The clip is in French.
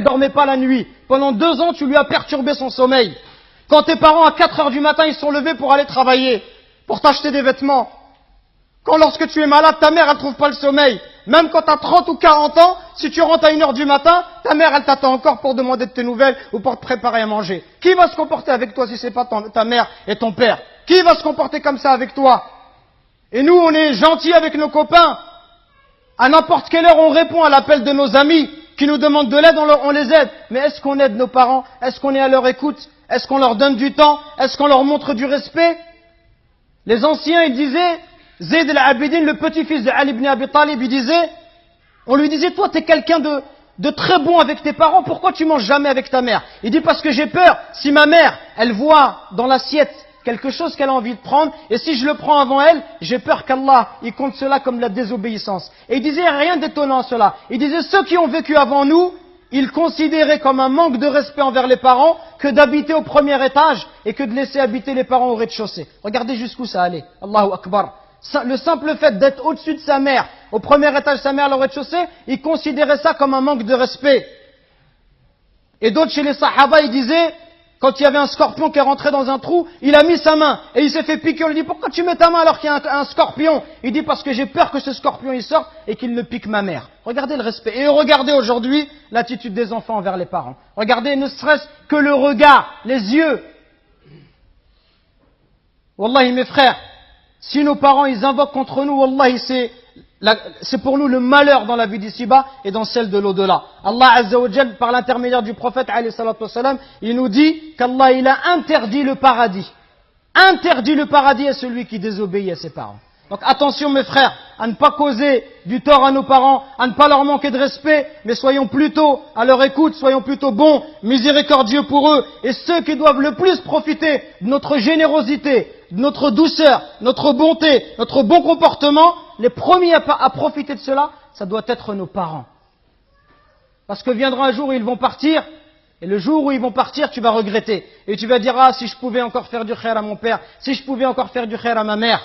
ne dormait pas la nuit. Pendant 2 ans, tu lui as perturbé son sommeil. Quand tes parents, à 4 heures du matin, ils sont levés pour aller travailler, pour t'acheter des vêtements. Quand lorsque tu es malade, ta mère, elle trouve pas le sommeil. Même quand tu as 30 ou 40 ans, si tu rentres à 1 heure du matin, ta mère, elle t'attend encore pour demander de tes nouvelles ou pour te préparer à manger. Qui va se comporter avec toi si c'est pas ta mère et ton père? Qui va se comporter comme ça avec toi? Et nous, on est gentils avec nos copains. À n'importe quelle heure, on répond à l'appel de nos amis qui nous demandent de l'aide, on les aide. Mais est-ce qu'on aide nos parents? Est-ce qu'on est à leur écoute? Est-ce qu'on leur donne du temps? Est-ce qu'on leur montre du respect? Les anciens, ils disaient, Zayd al-Abidin, le petit-fils de Ali ibn Abi Talib, on lui disait, toi, t'es quelqu'un de très bon avec tes parents, pourquoi tu manges jamais avec ta mère? Il dit, parce que j'ai peur, si ma mère, elle voit dans l'assiette quelque chose qu'elle a envie de prendre, et si je le prends avant elle, j'ai peur qu'Allah, il compte cela comme de la désobéissance. Et il disait rien d'étonnant à cela. Il disait, ceux qui ont vécu avant nous, ils considéraient comme un manque de respect envers les parents que d'habiter au premier étage et que de laisser habiter les parents au rez-de-chaussée. Regardez jusqu'où ça allait. Allahu Akbar. Le simple fait d'être au-dessus de sa mère, au premier étage de sa mère, au rez-de-chaussée, ils considéraient ça comme un manque de respect. Et d'autres chez les Sahaba, ils disaient, quand il y avait un scorpion qui est rentré dans un trou, il a mis sa main et il s'est fait piquer. On lui dit, pourquoi tu mets ta main alors qu'il y a un scorpion? Il dit, parce que j'ai peur que ce scorpion il sorte et qu'il ne pique ma mère. Regardez le respect. Et regardez aujourd'hui l'attitude des enfants envers les parents. Regardez ne serait-ce que le regard, les yeux. Wallahi mes frères, si nos parents ils invoquent contre nous, wallahi c'est pour nous le malheur dans la vie d'ici-bas et dans celle de l'au-delà. Allah Azza wa Jal, par l'intermédiaire du prophète alayhi salatu wassalam, il nous dit qu'Allah il a interdit le paradis. Interdit le paradis à celui qui désobéit à ses parents. Donc attention mes frères, à ne pas causer du tort à nos parents, à ne pas leur manquer de respect, mais soyons plutôt à leur écoute, soyons plutôt bons, miséricordieux pour eux. Et ceux qui doivent le plus profiter de notre générosité, de notre douceur, notre bonté, notre bon comportement, les premiers à profiter de cela, ça doit être nos parents. Parce que viendra un jour où ils vont partir, et le jour où ils vont partir, tu vas regretter. Et tu vas dire, ah, si je pouvais encore faire du khair à mon père, si je pouvais encore faire du khair à ma mère.